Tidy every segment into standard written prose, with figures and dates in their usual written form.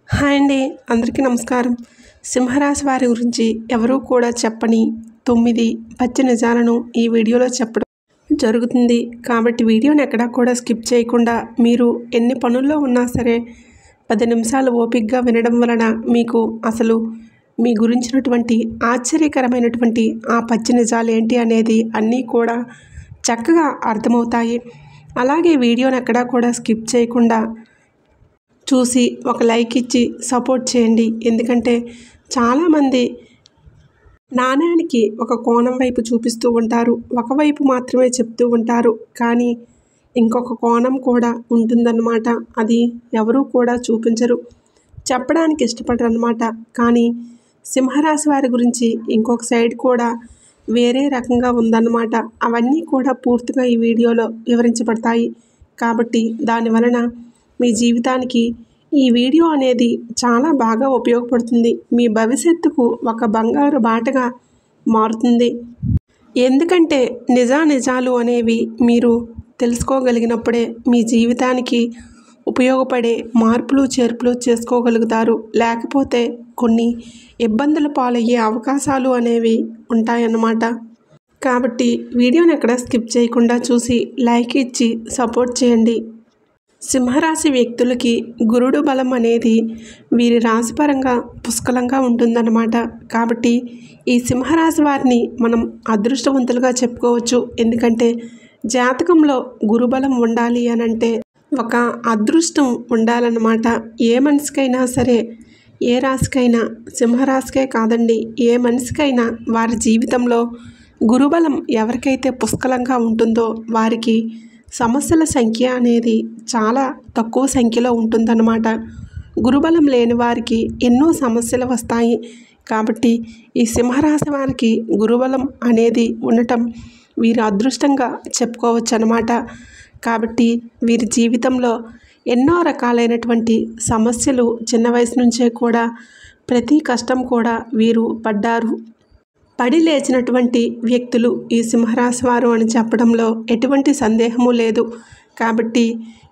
Hi అండి, అందరికీ నమస్కారం. సింహరాశి వారి గురించి ఎవరూ కూడా చెప్పని 9 పచ్చి నిజాలను ఈ వీడియోలో చెప్పడం జరుగుతుంది. కాబట్టి వీడియోని ఎక్కడా కూడా స్కిప్ చేయకుండా మీరు ఎన్ని పనుల్లో ఉన్నా సరే 10 నిమిషాలు ఓపికగా వినడం వలన మీకు అసలు మీ గురించినటువంటి ఆశ్చర్యకరమైనటువంటి ఆ పచ్చి నిజాలు ఏంటి అనేది అన్నీ కూడా చక్కగా అర్థమవుతాయి. అలాగే వీడియోని ఎక్కడా కూడా స్కిప్ చేయకుండా చూసి ఒక లైక్ ఇచ్చి సపోర్ట్ చేయండి. ఎందుకంటే చాలామంది నాణ్యానికి ఒక కోణం వైపు చూపిస్తూ ఉంటారు, ఒకవైపు మాత్రమే చెప్తూ ఉంటారు. కానీ ఇంకొక కోణం కూడా ఉంటుందన్నమాట. అది ఎవరూ కూడా చూపించరు, చెప్పడానికి ఇష్టపడరు అన్నమాట. కానీ సింహరాశి వారి గురించి ఇంకొక సైడ్ కూడా వేరే రకంగా ఉందన్నమాట. అవన్నీ కూడా పూర్తిగా ఈ వీడియోలో వివరించబడతాయి. కాబట్టి దానివలన మీ జీవితానికి ఈ వీడియో అనేది చాలా బాగా ఉపయోగపడుతుంది. మీ భవిష్యత్తుకు ఒక బంగారు బాటగా మారుతుంది. ఎందుకంటే నిజాలు అనేవి మీరు తెలుసుకోగలిగినప్పుడే మీ జీవితానికి ఉపయోగపడే మార్పులు చేర్పులు చేసుకోగలుగుతారు. లేకపోతే కొన్ని ఇబ్బందుల పాలయ్యే అవకాశాలు అనేవి ఉంటాయన్నమాట. కాబట్టి వీడియోని ఎక్కడ స్కిప్ చేయకుండా చూసి లైక్ ఇచ్చి సపోర్ట్ చేయండి. సింహరాశి వ్యక్తులకి గురుడు బలం అనేది వీరి రాశిపరంగా పుష్కలంగా ఉంటుందన్నమాట. కాబట్టి ఈ సింహరాశి వారిని మనం అదృష్టవంతులుగా చెప్పుకోవచ్చు. ఎందుకంటే జాతకంలో గురుబలం ఉండాలి అనంటే ఒక అదృష్టం ఉండాలన్నమాట. ఏ మనిషికైనా సరే, ఏ రాశికైనా, సింహరాశికే కాదండి, ఏ మనిషికైనా వారి జీవితంలో గురుబలం ఎవరికైతే పుష్కలంగా ఉంటుందో వారికి సమస్యల సంఖ్య అనేది చాలా తక్కువ సంఖ్యలో ఉంటుందన్నమాట. గురుబలం లేని వారికి ఎన్నో సమస్యలు వస్తాయి. కాబట్టి ఈ సింహరాశి వారికి గురుబలం అనేది ఉండటం వీరి అదృష్టంగా చెప్పుకోవచ్చు అన్నమాట. కాబట్టి వీరి జీవితంలో ఎన్నో రకాలైనటువంటి సమస్యలు చిన్న వయసు నుంచే కూడా ప్రతి కష్టం కూడా వీరు పడ్డారు. పడి లేచినటువంటి వ్యక్తులు ఈ సింహరాశి వారు అని చెప్పడంలో ఎటువంటి సందేహము లేదు. కాబట్టి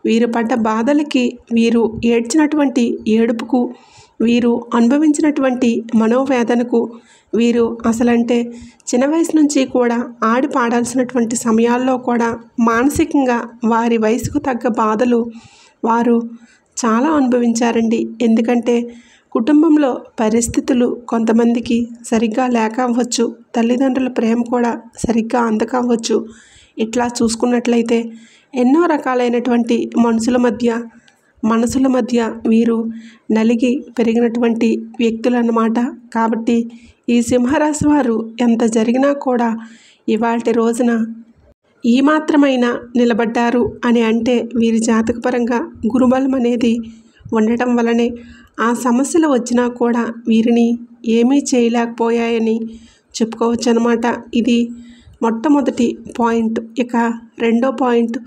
వీరు పడ్డ బాధలకి, వీరు ఏడ్చినటువంటి ఏడుపుకు, వీరు అనుభవించినటువంటి మనోవేదనకు, వీరు అసలంటే చిన్న వయసు నుంచి కూడా ఆడి పాడాల్సినటువంటి సమయాల్లో కూడా మానసికంగా వారి వయసుకు తగ్గ బాధలు వారు చాలా అనుభవించారండి. ఎందుకంటే కుటుంబంలో పరిస్థితులు కొంతమందికి సరిగ్గా లేక అవ్వచ్చు, తల్లిదండ్రుల ప్రేమ కూడా సరిగ్గా అందకవచ్చు. ఇట్లా చూసుకున్నట్లయితే ఎన్నో రకాలైనటువంటి మనసుల మధ్య వీరు నలిగి పెరిగినటువంటి వ్యక్తులు అన్నమాట. కాబట్టి ఈ సింహరాశి వారు ఎంత జరిగినా కూడా ఇవాల్టి రోజున ఈ మాత్రమైనా నిలబడ్డారు అని అంటే వీరి జాతకపరంగా గురుబలం అనేది ఉండటం వలనే ఆ సమస్యలు వచ్చినా కూడా వీరిని ఏమీ చేయలేకపోయాయని చెప్పుకోవచ్చు అన్నమాట. ఇది మొట్టమొదటి పాయింట్. ఇక రెండో పాయింట్,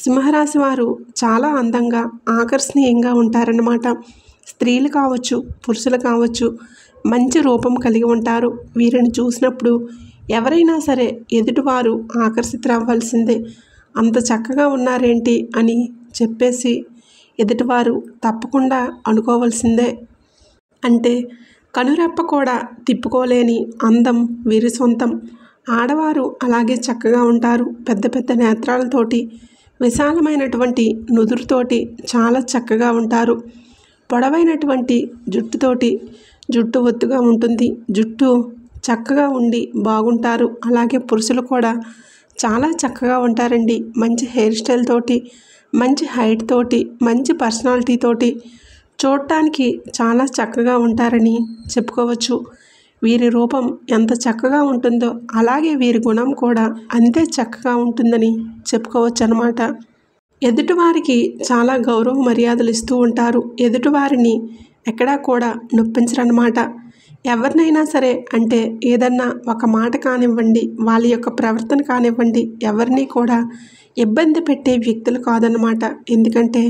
సింహరాశి వారు చాలా అందంగా ఆకర్షణీయంగా ఉంటారన్నమాట. స్త్రీలు కావచ్చు, పురుషులు కావచ్చు, మంచి రూపం కలిగి ఉంటారు. వీరిని చూసినప్పుడు ఎవరైనా సరే ఎదుటివారు ఆకర్షితులవ్వాల్సిందే. అంత చక్కగా ఉన్నారేంటి అని చెప్పేసి ఎదుటివారు తప్పకుండా అనుకోవాల్సిందే. అంటే కనురెప్ప కూడా తిప్పుకోలేని అందం వీరి సొంతం. ఆడవారు అలాగే చక్కగా ఉంటారు. పెద్ద పెద్ద నేత్రాలతోటి, విశాలమైనటువంటి నుదురుతోటి చాలా చక్కగా ఉంటారు. పొడవైనటువంటి జుట్టుతోటి, జుట్టు ఒత్తుగా ఉంటుంది, జుట్టు చక్కగా ఉండి బాగుంటారు. అలాగే పురుషులు కూడా చాలా చక్కగా ఉంటారండి. మంచి హెయిర్ స్టైల్ తోటి, మంచి హైట్ తోటి, మంచి పర్సనాలిటీ తోటి చూడటానికి చాలా చక్కగా ఉంటారని చెప్పుకోవచ్చు. వీరి రూపం ఎంత చక్కగా ఉంటుందో అలాగే వీరి గుణం కూడా అంతే చక్కగా ఉంటుందని చెప్పుకోవచ్చు అన్నమాట. ఎదుటివారికి చాలా గౌరవ మర్యాదలు ఇస్తూ ఉంటారు. ఎదుటివారిని ఎక్కడా కూడా నొప్పించరన్నమాట. ఎవరినైనా సరే అంటే ఏదన్నా ఒక మాట కానివ్వండి, వాళ్ళ యొక్క ప్రవర్తన కానివ్వండి, ఎవరిని కూడా ఇబ్బంది పెట్టే వ్యక్తులు కాదన్నమాట. ఎందుకంటే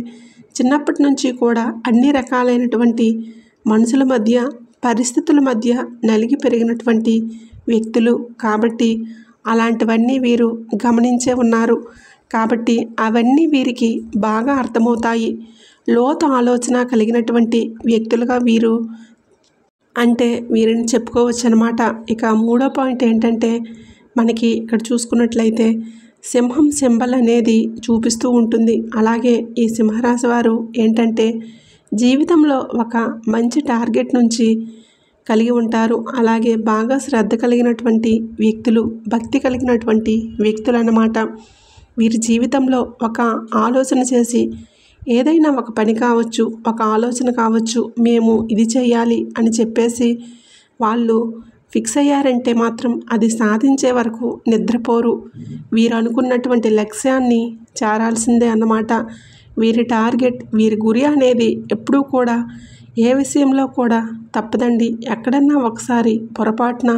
చిన్నప్పటి నుంచి కూడా అన్ని రకాలైనటువంటి మనుషుల మధ్య, పరిస్థితుల మధ్య నలిగి పెరిగినటువంటి వ్యక్తులు. కాబట్టి అలాంటివన్నీ వీరు గమనించే ఉన్నారు. కాబట్టి అవన్నీ వీరికి బాగా అర్థమవుతాయి. లోతు ఆలోచన కలిగినటువంటి వ్యక్తులుగా వీరిని చెప్పుకోవచ్చు అనమాట. ఇక మూడో పాయింట్ ఏంటంటే, మనకి ఇక్కడ చూసుకున్నట్లయితే సింహం సింబల్ అనేది చూపిస్తూ ఉంటుంది. అలాగే ఈ సింహరాశి వారు ఏంటంటే జీవితంలో ఒక మంచి టార్గెట్ నుంచి కలిగి ఉంటారు. అలాగే బాగా శ్రద్ధ కలిగినటువంటి వ్యక్తులు, భక్తి కలిగినటువంటి వ్యక్తులు అన్నమాట. వీరి జీవితంలో ఒక ఆలోచన చేసి ఏదైనా ఒక పని కావచ్చు, ఒక ఆలోచన కావచ్చు, మేము ఇది చేయాలి అని చెప్పేసి వాళ్ళు ఫిక్స్ అయ్యారంటే మాత్రం అది సాధించే వరకు నిద్రపోరు. వీరు అనుకున్నటువంటి లక్ష్యాన్ని చేరాల్సిందే అన్నమాట. వీరి టార్గెట్, వీరి గురి అనేది ఎప్పుడూ కూడా ఏ విషయంలో కూడా తప్పదండి. ఎక్కడన్నా ఒకసారి పొరపాటున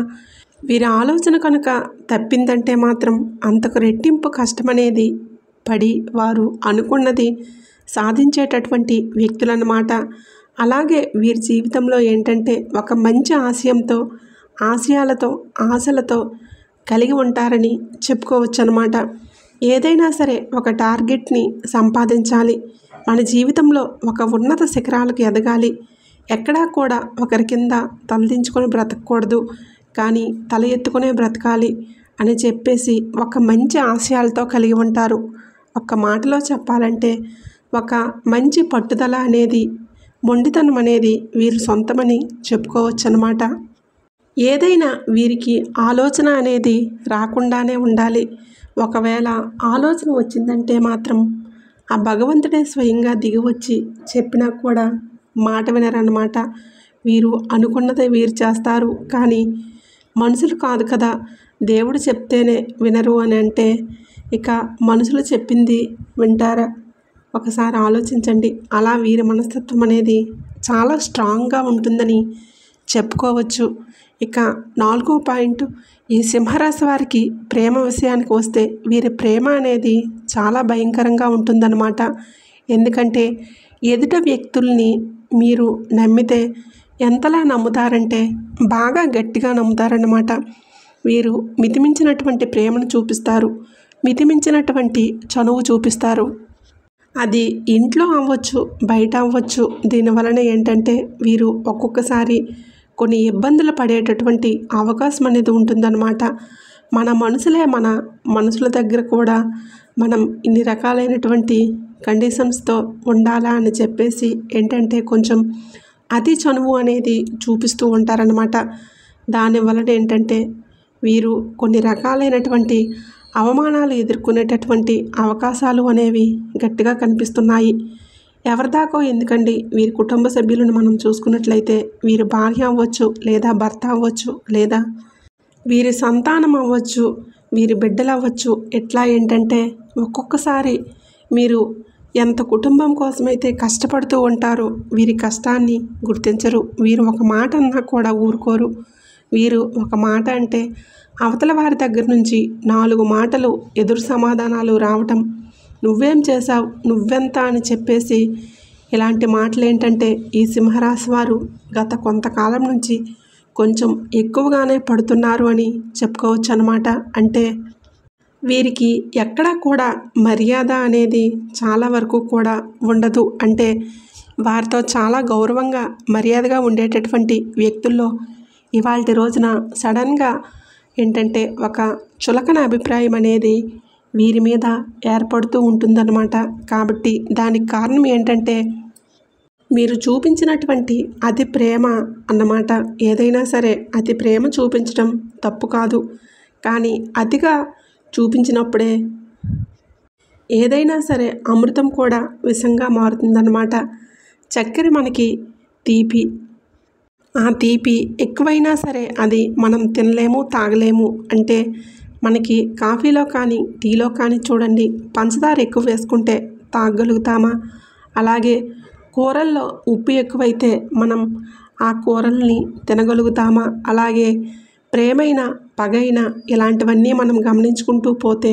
వీరి ఆలోచన కనుక తప్పిందంటే మాత్రం అంతకు రెట్టింపు కష్టమనేది పడి వారు అనుకున్నది సాధించేటటువంటి వ్యక్తులన్నమాట. అలాగే వీరి జీవితంలో ఏంటంటే ఒక మంచి ఆశయంతో, ఆశయాలతో, ఆశలతో కలిగి ఉంటారని చెప్పుకోవచ్చు అన్నమాట. ఏదైనా సరే ఒక టార్గెట్ని సంపాదించాలి, మన జీవితంలో ఒక ఉన్నత శిఖరాలకు ఎదగాలి, ఎక్కడా కూడా ఒకరి కింద తలదించుకొని బ్రతకూడదు, కానీ తల ఎత్తుకునే బ్రతకాలి అని చెప్పేసి ఒక మంచి ఆశయాలతో కలిగి ఉంటారు. ఒక్క మాటలో చెప్పాలంటే ఒక మంచి పట్టుదల అనేది, మొండితనం అనేది వీరు సొంతమని చెప్పుకోవచ్చు అన్నమాట. ఏదైనా వీరికి ఆలోచన అనేది రాకుండానే ఉండాలి. ఒకవేళ ఆలోచన వచ్చిందంటే మాత్రం ఆ భగవంతుడే స్వయంగా దిగివచ్చి చెప్పినా కూడా మాట వినరన్నమాట. వీరు అనుకున్నదే వీరు చేస్తారు, కానీ మనుషులు కాదు కదా, దేవుడు చెప్తేనే వినరు అని అంటే ఇక మనుషులు చెప్పింది వింటారా? ఒకసారి ఆలోచించండి. అలా వీరి మనస్తత్వం అనేది చాలా స్ట్రాంగ్గా ఉంటుందని చెప్పుకోవచ్చు. ఇక నాలుగో పాయింట్, ఈ సింహరాశి వారికి ప్రేమ విషయానికి వస్తే వీరి ప్రేమ అనేది చాలా భయంకరంగా ఉంటుందన్నమాట. ఎందుకంటే ఎదుట వ్యక్తుల్ని మీరు నమ్మితే ఎంతలా నమ్ముతారంటే బాగా గట్టిగా నమ్ముతారన్నమాట. వీరు మితిమించినటువంటి ప్రేమను చూపిస్తారు, మితిమించినటువంటి చనువు చూపిస్తారు. అది ఇంట్లో అవ్వచ్చు, బయట అవ్వచ్చు. దీనివలన ఏంటంటే వీరు ఒక్కొక్కసారి కొన్ని ఇబ్బందులు పడేటటువంటి అవకాశం అనేది ఉంటుందన్నమాట. మన మనుషుల దగ్గర కూడా మనం ఇన్ని రకాలైనటువంటి కండిషన్స్తో ఉండాలా అని చెప్పేసి ఏంటంటే కొంచెం అతి చనువు అనేది చూపిస్తూ ఉంటారన్నమాట. దానివలన ఏంటంటే వీరు కొన్ని రకాలైనటువంటి అవమానాలు ఎదుర్కొనేటటువంటి అవకాశాలు అనేవి గట్టిగా కనిపిస్తున్నాయి. ఎవరిదాకో ఎందుకండి, వీరి కుటుంబ సభ్యులను మనం చూసుకున్నట్లయితే వీరి భార్య అవ్వచ్చు, లేదా భర్త అవ్వచ్చు, లేదా వీరి సంతానం అవ్వచ్చు, వీరి బిడ్డలు అవ్వచ్చు. ఎట్లా ఏంటంటే ఒక్కొక్కసారి మీరు ఎంత కుటుంబం కోసమైతే కష్టపడుతూ ఉంటారో వీరి కష్టాన్ని గుర్తించరు. వీరు ఒక మాట అన్నా కూడా ఊరుకోరు. వీరు ఒక మాట అంటే అవతల వారి దగ్గర నుంచి 4 మాటలు ఎదురు సమాధానాలు రావటం, నువ్వేం చేశావు, నువ్వెంత అని చెప్పేసి ఇలాంటి మాటలు ఏంటంటే ఈ సింహరాశి వారు గత కొంతకాలం నుంచి కొంచెం ఎక్కువగానే పడుతున్నారు అని చెప్పుకోవచ్చు అన్నమాట. అంటే వీరికి ఎక్కడా కూడా మర్యాద అనేది చాలా వరకు కూడా ఉండదు. అంటే వారితో చాలా గౌరవంగా, మర్యాదగా ఉండేటటువంటి వ్యక్తుల్లో ఇవాల్టి రోజున సడన్గా ఏంటంటే ఒక చులకన అభిప్రాయం అనేది వీరి మీద ఏర్పడుతూ ఉంటుందన్నమాట. కాబట్టి దానికి కారణం ఏంటంటే మీరు చూపించినటువంటి అతి ప్రేమ అన్నమాట. ఏదైనా సరే అతి ప్రేమ చూపించడం తప్పు కాదు, కానీ అతిగా చూపించినప్పుడే ఏదైనా సరే అమృతం కూడా విషంగా మారుతుందన్నమాట. చక్కెర మనకి తీపి, ఆ తీపి ఎక్కువైనా సరే అది మనం తినలేము, తాగలేము. అంటే మనకి కాఫీలో కానీ టీలో కానీ చూడండి, పంచదార ఎక్కువ వేసుకుంటే తాగగలుగుతామా? అలాగే కూరల్లో ఉప్పు ఎక్కువైతే మనం ఆ కూరల్ని తినగలుగుతామా? అలాగే ప్రేమైన, పగైన ఇలాంటివన్నీ మనం గమనించుకుంటూ పోతే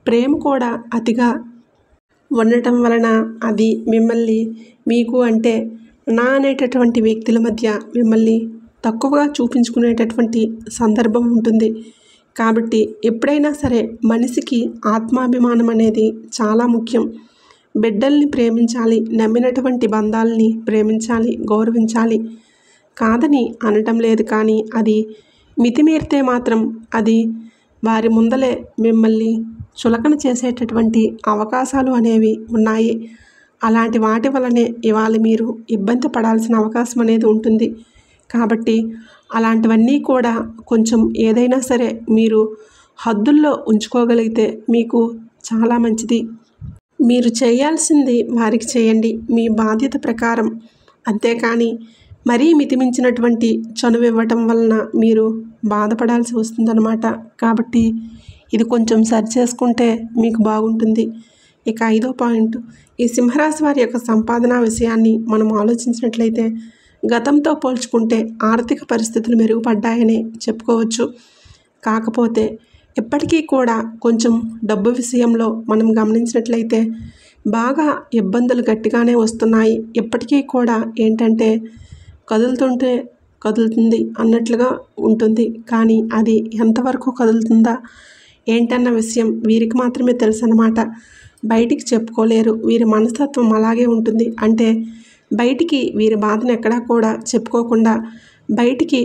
ప్రేమ కూడా అతిగా ఉండటం వలన అది మిమ్మల్ని, మీకు అంటే నా అనేటటువంటి వ్యక్తుల మధ్య మిమ్మల్ని తక్కువగా చూపించుకునేటటువంటి సందర్భం ఉంటుంది. కాబట్టి ఎప్పుడైనా సరే మనిషికి ఆత్మాభిమానం అనేది చాలా ముఖ్యం. బిడ్డల్ని ప్రేమించాలి, నమ్మినటువంటి బంధాలని ప్రేమించాలి, గౌరవించాలి. కాదని అనటం లేదు, కానీ అది మితిమీరితే మాత్రం అది వారి ముందలే మిమ్మల్ని చులకన చేసేటటువంటి అవకాశాలు అనేవి ఉన్నాయి. అలాంటి వాటి వల్లనే ఇవాళ మీరు ఇబ్బంది పడాల్సిన అవకాశం అనేది ఉంటుంది. కాబట్టి అలాంటివన్నీ కూడా కొంచెం ఏదైనా సరే మీరు హద్దుల్లో ఉంచుకోగలిగితే మీకు చాలా మంచిది. మీరు చేయాల్సింది వారికి చేయండి, మీ బాధ్యత ప్రకారం. అంతేకాని మరీ మితిమించినటువంటి చనువు ఇవ్వటం వలన మీరు బాధపడాల్సి వస్తుందన్నమాట. కాబట్టి ఇది కొంచెం సరి చేసుకుంటే మీకు బాగుంటుంది. ఇక 5వ పాయింట్, ఈ సింహరాశి వారి యొక్క సంపాదన విషయాన్ని మనం ఆలోచించినట్లయితే గతంతో పోల్చుకుంటే ఆర్థిక పరిస్థితులు మెరుగుపడ్డాయనే చెప్పుకోవచ్చు. కాకపోతే ఇప్పటికీ కూడా కొంచెం డబ్బు విషయంలో మనం గమనించినట్లయితే బాగా ఇబ్బందులు గట్టిగానే వస్తున్నాయి. ఇప్పటికీ కూడా ఏంటంటే కదులుతుంటే కదులుతుంది అన్నట్లుగా ఉంటుంది, కానీ అది ఎంతవరకు కదులుతుందా ఏంటన్న విషయం వీరికి మాత్రమే తెలుసు అన్నమాట. బయటికి చెప్పుకోలేరు. వీరి మనస్తత్వం అలాగే ఉంటుంది. అంటే బయటికి వీరి బాధను ఎక్కడా కూడా చెప్పుకోకుండా బయటికి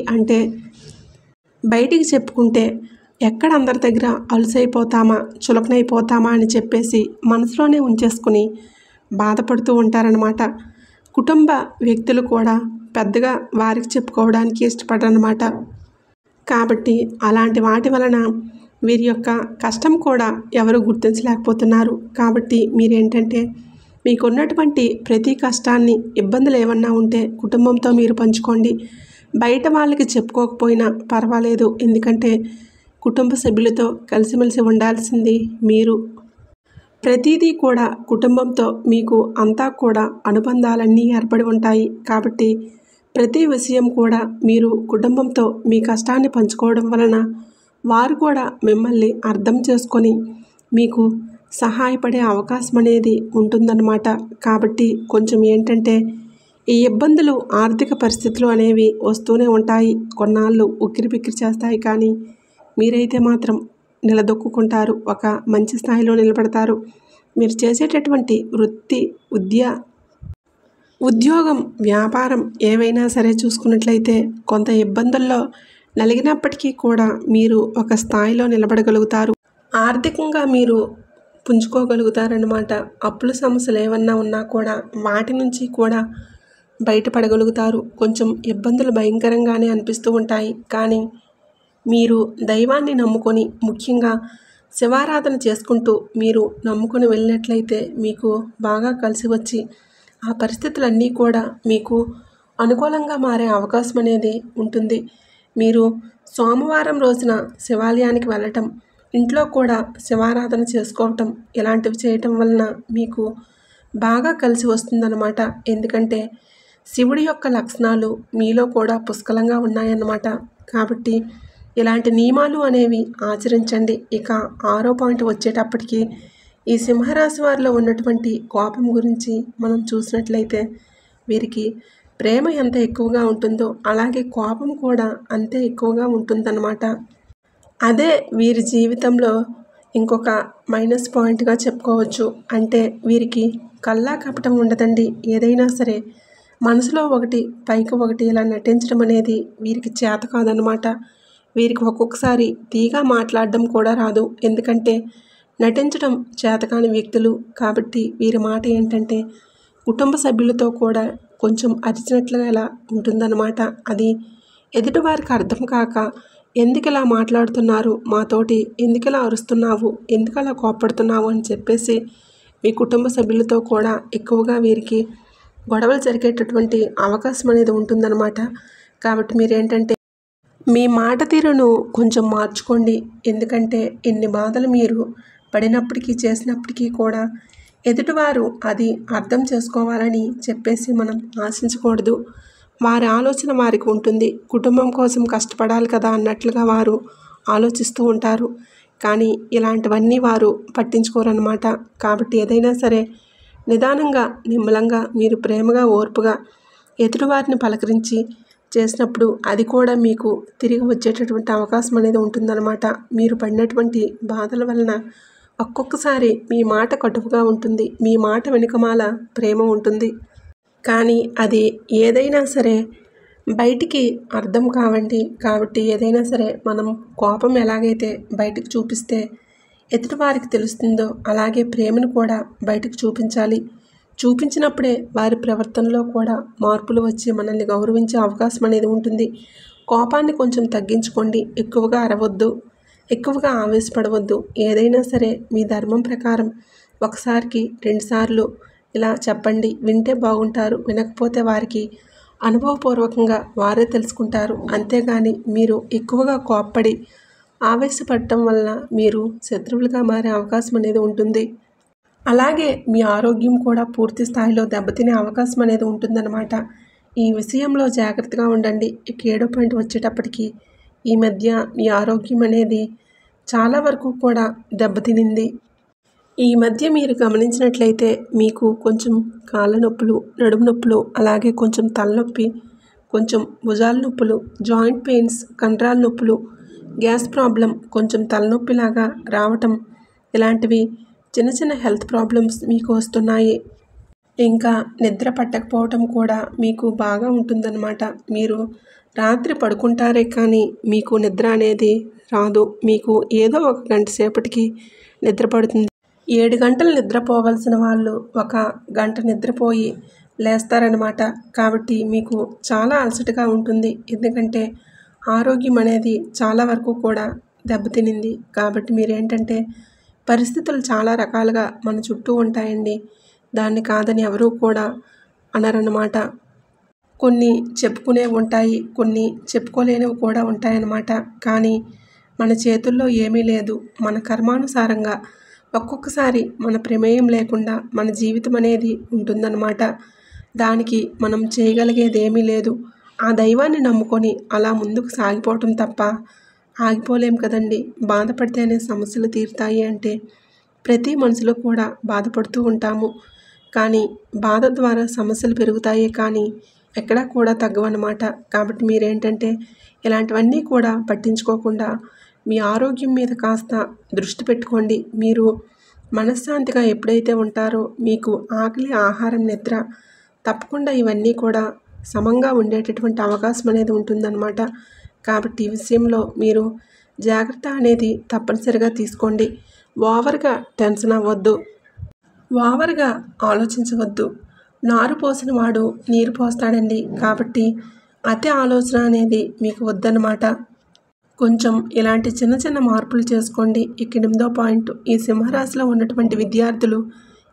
చెప్పుకుంటే ఎక్కడ అందరి దగ్గర అలుసైపోతామా, చులకనైపోతామా అని చెప్పేసి మనసులోనే ఉంచేసుకుని బాధపడుతూ ఉంటారనమాట. కుటుంబ వ్యక్తులు కూడా పెద్దగా వారికి చెప్పుకోవడానికి ఇష్టపడరన్నమాట. కాబట్టి అలాంటి వాటి వలన వీరి యొక్క కష్టం కూడా ఎవరు గుర్తించలేకపోతున్నారు. కాబట్టి మీరేంటంటే మీకున్నటువంటి ప్రతి కష్టాన్ని, ఇబ్బందులు ఏమన్నా ఉంటే కుటుంబంతో మీరు పంచుకోండి. బయట వాళ్ళకి చెప్పుకోకపోయినా పర్వాలేదు, ఎందుకంటే కుటుంబ సభ్యులతో కలిసిమెలిసి ఉండాల్సింది మీరు. ప్రతిదీ కూడా కుటుంబంతో మీకు అంతా కూడా అనుబంధాలన్నీ ఏర్పడి ఉంటాయి. కాబట్టి ప్రతి విషయం కూడా మీరు కుటుంబంతో మీ కష్టాన్ని పంచుకోవడం వలన వారు కూడా మిమ్మల్ని అర్థం చేసుకొని మీకు సహాయపడే అవకాశం అనేది ఉంటుందన్నమాట. కాబట్టి కొంచెం ఏంటంటే ఈ ఇబ్బందులు, ఆర్థిక పరిస్థితులు అనేవి వస్తూనే ఉంటాయి. కొన్నాళ్ళు ఉక్కిరిబిక్కిరి చేస్తాయి, కానీ మీరైతే మాత్రం నిలదొక్కుంటారు. ఒక మంచి స్థాయిలో నిలబడతారు. మీరు చేసేటటువంటి వృత్తి, ఉద్యోగం, వ్యాపారం ఏవైనా సరే చూసుకున్నట్లయితే కొంత ఇబ్బందుల్లో నలిగినప్పటికీ కూడా మీరు ఒక స్థాయిలో నిలబడగలుగుతారు. ఆర్థికంగా మీరు పుంజుకోగలుగుతారన్నమాట. అప్పుల సమస్యలు ఏమన్నా ఉన్నా కూడా వాటి నుంచి కూడా బయటపడగలుగుతారు. కొంచెం ఇబ్బందులు భయంకరంగానే అనిపిస్తూ ఉంటాయి, కానీ మీరు దైవాన్ని నమ్ముకొని, ముఖ్యంగా శివారాధన చేసుకుంటూ మీరు నమ్ముకొని వెళ్ళినట్లయితే మీకు బాగా కలిసి వచ్చి ఆ పరిస్థితులన్నీ కూడా మీకు అనుకూలంగా మారే అవకాశం అనేది ఉంటుంది. మీరు సోమవారం రోజున శివాలయానికి వెళ్ళటం, ఇంట్లో కూడా శివారాధన చేసుకోవటం, ఇలాంటివి చేయటం వలన మీకు బాగా కలిసి వస్తుందన్నమాట. ఎందుకంటే శివుడి యొక్క లక్షణాలు మీలో కూడా పుష్కలంగా ఉన్నాయన్నమాట. కాబట్టి ఇలాంటి నియమాలు అనేవి ఆచరించండి. ఇక 6వ పాయింట్ వచ్చేటప్పటికి ఈ సింహరాశి వారిలో ఉన్నటువంటి కోపం గురించి మనం చూసినట్లయితే వీరికి ప్రేమ ఎంత ఎక్కువగా ఉంటుందో అలాగే కోపం కూడా అంతే ఎక్కువగా ఉంటుందన్నమాట. అదే వీరి జీవితంలో ఇంకొక మైనస్ పాయింట్గా చెప్పుకోవచ్చు. అంటే వీరికి కల్లా కపటం ఉండదండి. ఏదైనా సరే మనసులో ఒకటి పైకి ఒకటి ఇలా నటించడం అనేది వీరికి చేత కాదనమాట. వీరికి ఒక్కొక్కసారి తీగా మాట్లాడడం కూడా రాదు, ఎందుకంటే నటించడం చేతకాని వ్యక్తులు. కాబట్టి వీరి మాట ఏంటంటే కుటుంబ సభ్యులతో కూడా కొంచెం అరిచినట్లుగా ఇలా ఉంటుందన్నమాట. అది ఎదుటివారికి అర్థం కాక ఎందుకు ఇలా మాట్లాడుతున్నారు, మాతోటి ఎందుకు ఇలా అరుస్తున్నావు, ఎందుకు అలా కోప్పడుతున్నావు అని చెప్పేసి మీ కుటుంబ సభ్యులతో కూడా ఎక్కువగా వీరికి గొడవలు జరిగేటటువంటి అవకాశం అనేది ఉంటుందన్నమాట. కాబట్టి మీరేంటంటే మీ మాట తీరును కొంచెం మార్చుకోండి. ఎందుకంటే ఎన్ని బాధలు మీరు పడినప్పటికీ చేసినప్పటికీ కూడా ఎదుటివారు అది అర్థం చేసుకోవాలని చెప్పేసి మనం ఆశించకూడదు. వారి ఆలోచన వారికి ఉంటుంది. కుటుంబం కోసం కష్టపడాలి కదా అన్నట్లుగా వారు ఆలోచిస్తూ ఉంటారు, కానీ ఇలాంటివన్నీ వారు పట్టించుకోరన్నమాట. కాబట్టి ఏదైనా సరే నిదానంగా, నిమ్మలంగా, మీరు ప్రేమగా, ఓర్పుగా ఎదుటివారిని పలకరించి చేసినప్పుడు అది కూడా మీకు తిరిగి వచ్చేటటువంటి అవకాశం అనేది ఉంటుందన్నమాట. మీరు పడినటువంటి బాధల వలన ఒక్కొక్కసారి మీ మాట కటువుగా ఉంటుంది, మీ మాట వెనుకమాల ప్రేమ ఉంటుంది. కానీ అది ఏదైనా సరే బయటికి అర్థం కావండి. కాబట్టి ఏదైనా సరే మనం కోపం ఎలాగైతే బయటకు చూపిస్తే ఎదుటివారికి తెలుస్తుందో అలాగే ప్రేమను కూడా బయటకు చూపించాలి. చూపించినప్పుడే వారి ప్రవర్తనలో కూడా మార్పులు వచ్చి మనల్ని గౌరవించే అవకాశం అనేది ఉంటుంది. కోపాన్ని కొంచెం తగ్గించుకోండి. ఎక్కువగా అరవద్దు, ఎక్కువగా ఆవేశపడవద్దు. ఏదైనా సరే మీ ధర్మం ప్రకారం ఒకసారికి 2 సార్లు ఇలా చెప్పండి. వింటే బాగుంటారు, వినకపోతే వారికి అనుభవపూర్వకంగా వారే తెలుసుకుంటారు. అంతేగాని మీరు ఎక్కువగా కోప్పడి ఆవేశపడటం వలన మీరు శత్రువులుగా మారే అవకాశం అనేది ఉంటుంది. అలాగే మీ ఆరోగ్యం కూడా పూర్తి స్థాయిలో దెబ్బతినే అవకాశం అనేది ఉంటుందన్నమాట. ఈ విషయంలో జాగ్రత్తగా ఉండండి. ఇక 7వ పాయింట్ వచ్చేటప్పటికి ఈ మధ్య మీ ఆరోగ్యం అనేది చాలా వరకు కూడా దెబ్బతినింది. ఈ మధ్య మీరు గమనించినట్లయితే మీకు కొంచెం కాళ్ళ నొప్పులు, నడుము నొప్పులు, అలాగే కొంచెం తలనొప్పి, కొంచెం భుజాల నొప్పులు, జాయింట్ పెయిన్స్, కండరాల నొప్పులు, గ్యాస్ ప్రాబ్లం, కొంచెం తలనొప్పిలాగా రావటం, ఇలాంటివి చిన్న చిన్న హెల్త్ ప్రాబ్లమ్స్ మీకు వస్తున్నాయి. ఇంకా నిద్ర పట్టకపోవటం కూడా మీకు బాగా ఉంటుందన్నమాట. మీరు రాత్రి పడుకుంటారే కానీ మీకు నిద్ర అనేది రాదు. మీకు ఏదో 1 గంట సేపటికి నిద్ర పడుతుంది. 7 గంటలు నిద్రపోవలసిన వాళ్ళు 1 గంట నిద్రపోయి లేస్తారనమాట. కాబట్టి మీకు చాలా అలసటగా ఉంటుంది. ఎందుకంటే ఆరోగ్యం అనేది చాలా వరకు కూడా దెబ్బతినింది. కాబట్టి మీరేంటంటే పరిస్థితులు చాలా రకాలుగా మన చుట్టూ ఉంటాయండి. దాన్ని కాదని ఎవరూ కూడా అనరన్నమాట. కొన్ని చెప్పుకునేవి ఉంటాయి, కొన్ని చెప్పుకోలేనివి కూడా ఉంటాయన్నమాట. కానీ మన చేతుల్లో ఏమీ లేదు. మన కర్మానుసారంగా ఒక్కొక్కసారి మన ప్రమేయం లేకుండా మన జీవితం అనేది ఉంటుందన్నమాట. దానికి మనం చేయగలిగేది ఏమీ లేదు. ఆ దైవాన్ని నమ్ముకొని అలా ముందుకు సాగిపోవటం తప్ప ఆగిపోలేం కదండి. బాధపడితేనే సమస్యలు తీరుతాయి అంటే ప్రతి మనుషులు కూడా బాధపడుతూ ఉంటాము. కానీ బాధ ద్వారా సమస్యలు పెరుగుతాయి కానీ ఎక్కడా కూడా తగ్గవన్నమాట. కాబట్టి మీరేంటంటే ఇలాంటివన్నీ కూడా పట్టించుకోకుండా మీ ఆరోగ్యం మీద కాస్త దృష్టి పెట్టుకోండి. మీరు మనశ్శాంతిగా ఎప్పుడైతే ఉంటారో మీకు ఆకలి, ఆహారం, నిద్ర తప్పకుండా ఇవన్నీ కూడా సమంగా ఉండేటటువంటి అవకాశం అనేది ఉంటుందన్నమాట. కాబట్టి ఈ విషయంలో మీరు జాగ్రత్త అనేది తప్పనిసరిగా తీసుకోండి. ఓవర్గా టెన్షన్ అవ్వద్దు, ఓవర్గా ఆలోచించవద్దు. నారు పోసిన వాడు నీరు పోస్తాడండి. కాబట్టి అతి ఆలోచన అనేది మీకు వద్దన్నమాట. కొంచెం ఇలాంటి చిన్న చిన్న మార్పులు చేసుకోండి. ఇక 8వ పాయింట్, ఈ సింహరాశిలో ఉన్నటువంటి విద్యార్థులు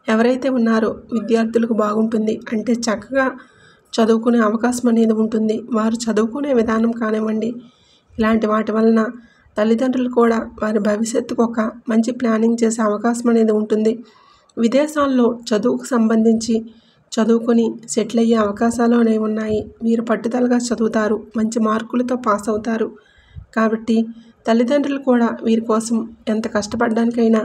ఎవరైతే ఉన్నారో విద్యార్థులకు బాగుంటుంది. అంటే చక్కగా చదువుకునే అవకాశం అనేది ఉంటుంది. వారు చదువుకునే విధానం కానివ్వండి, ఇలాంటి వాటి వలన తల్లిదండ్రులు కూడా వారి భవిష్యత్తుకు ఒక మంచి ప్లానింగ్ చేసే అవకాశం అనేది ఉంటుంది. విదేశాల్లో చదువుకు సంబంధించి చదువుకొని సెటిల్ అయ్యే అవకాశాలు అనేవి ఉన్నాయి. మీరు పట్టుదలగా చదువుతారు, మంచి మార్కులతో పాస్ అవుతారు. కాబట్టి తల్లిదండ్రులు కూడా వీరి కోసం ఎంత కష్టపడడానికైనా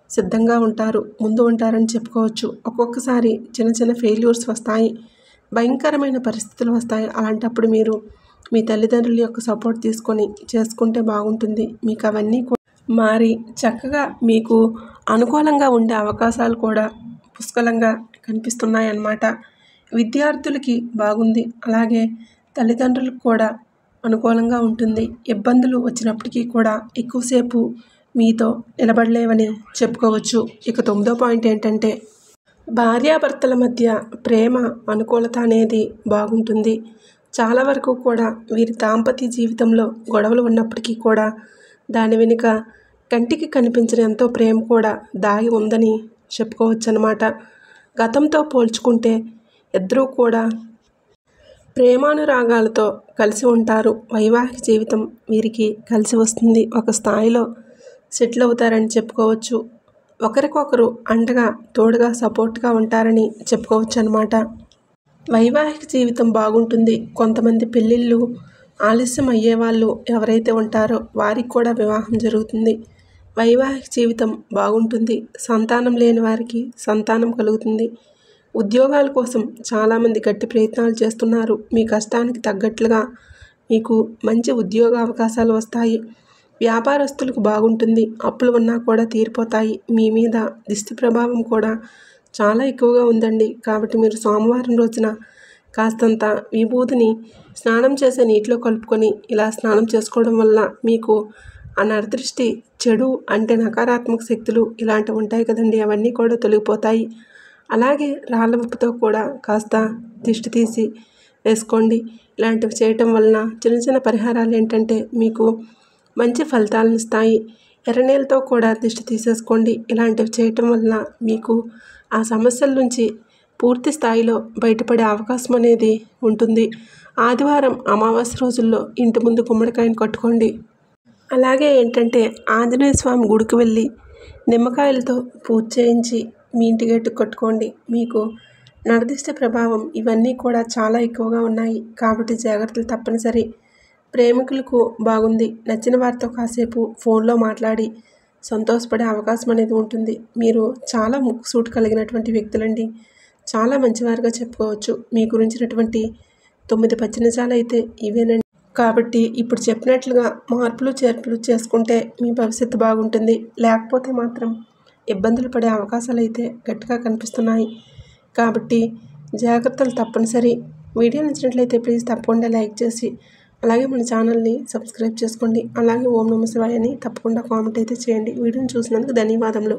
సిద్ధంగా ఉంటారు, ముందు ఉంటారని చెప్పుకోవచ్చు. ఒక్కొక్కసారి చిన్న చిన్న ఫెయిల్యూర్స్ వస్తాయి, భయంకరమైన పరిస్థితులు వస్తాయి. అలాంటప్పుడు మీరు మీ తల్లిదండ్రుల యొక్క సపోర్ట్ తీసుకొని చేసుకుంటే బాగుంటుంది. మీకు అవన్నీ మారి చక్కగా మీకు అనుకూలంగా ఉండే అవకాశాలు కూడా పుష్కలంగా కనిపిస్తున్నాయన్నమాట. విద్యార్థులకి బాగుంది, అలాగే తల్లిదండ్రులకు కూడా అనుకూలంగా ఉంటుంది. ఇబ్బందులు వచ్చినప్పటికీ కూడా ఎక్కువసేపు మీతో నిలబడలేవని చెప్పుకోవచ్చు. ఇక 9వ పాయింట్ ఏంటంటే భార్యాభర్తల మధ్య ప్రేమ, అనుకూలత అనేది బాగుంటుంది. చాలా వరకు కూడా వీరి దాంపత్య జీవితంలో గొడవలు ఉన్నప్పటికీ కూడా దాని వెనుక కంటికి కనిపించిన ఎంతో ప్రేమ కూడా దాగి ఉందని చెప్పుకోవచ్చు అన్నమాట. గతంతో పోల్చుకుంటే ఇద్దరూ కూడా ప్రేమానురాగాలతో కలిసి ఉంటారు. వైవాహిక జీవితం వీరికి కలిసి వస్తుంది. ఒక స్థాయిలో సెటిల్ అవుతారని చెప్పుకోవచ్చు. ఒకరికొకరు అండగా, తోడుగా, సపోర్ట్గా ఉంటారని చెప్పుకోవచ్చు అన్నమాట. వైవాహిక జీవితం బాగుంటుంది. కొంతమంది పెళ్ళిళ్ళు ఆలస్యం అయ్యేవాళ్ళు ఎవరైతే ఉంటారో వారికి కూడా వివాహం జరుగుతుంది. వైవాహిక జీవితం బాగుంటుంది. సంతానం లేని వారికి సంతానం కలుగుతుంది. ఉద్యోగాల కోసం చాలామంది గట్టి ప్రయత్నాలు చేస్తున్నారు. మీ కష్టానికి తగ్గట్లుగా మీకు మంచి ఉద్యోగ అవకాశాలు వస్తాయి. వ్యాపారస్తులకు బాగుంటుంది. అప్పులు ఉన్నా కూడా తీరిపోతాయి. మీ మీద దిష్టి ప్రభావం కూడా చాలా ఎక్కువగా ఉందండి. కాబట్టి మీరు సోమవారం రోజున కాస్తంత విభూతిని స్నానం చేసే నీటిలో కలుపుకొని ఇలా స్నానం చేసుకోవడం వల్ల మీకు ఆ నరదృష్టి, చెడు అంటే నకారాత్మక శక్తులు ఇలాంటివి ఉంటాయి కదండి, అవన్నీ కూడా తొలగిపోతాయి. అలాగే రాళ్ళ ఉప్పుతో కూడా కాస్త దిష్టి తీసి వేసుకోండి. ఇలాంటివి చేయటం వలన చిన్న చిన్న పరిహారాలు ఏంటంటే మీకు మంచి ఫలితాలను ఇస్తాయి. ఎర్రనీళ్ళతో కూడా దిష్టి తీసేసుకోండి. ఇలాంటివి చేయటం వలన మీకు ఆ సమస్యల నుంచి పూర్తి స్థాయిలో బయటపడే అవకాశం అనేది ఉంటుంది. ఆదివారం అమావాస్య రోజుల్లో ఇంటి ముందు గుమ్మడికాయను కట్టుకోండి. అలాగే ఏంటంటే ఆంజనేయ స్వామి గుడికి వెళ్ళి నిమ్మకాయలతో పూజ చేయించి మీ ఇంటి గేటుకు కట్టుకోండి. మీకు నరదిష్టి ప్రభావం ఇవన్నీ కూడా చాలా ఎక్కువగా ఉన్నాయి. కాబట్టి జాగ్రత్తలు తప్పనిసరి. ప్రేమికులకు బాగుంది. నచ్చిన వారితో కాసేపు ఫోన్లో మాట్లాడి సంతోషపడే అవకాశం అనేది ఉంటుంది. మీరు చాలా ముక్కుసూటి కలిగినటువంటి వ్యక్తులండి. చాలా మంచివారుగా చెప్పుకోవచ్చు. మీ గురించినటువంటి 9 పచ్చి నిజాలు అయితే ఇవేనండి. కాబట్టి ఇప్పుడు చెప్పినట్లుగా మార్పులు చేర్పులు చేసుకుంటే మీ భవిష్యత్తు బాగుంటుంది. లేకపోతే మాత్రం ఇబ్బందులు పడే అవకాశాలు అయితే గట్టిగా కనిపిస్తున్నాయి. కాబట్టి జాగ్రత్తలు తప్పనిసరి. వీడియో నచ్చినట్లయితే ప్లీజ్ తప్పకుండా లైక్ చేసి అలాగే మన ఛానల్ని సబ్స్క్రైబ్ చేసుకోండి. అలాగే ఓం నమః శివాయ అని తప్పకుండా కామెంట్ అయితే చేయండి. వీడియోని చూసినందుకు ధన్యవాదములు.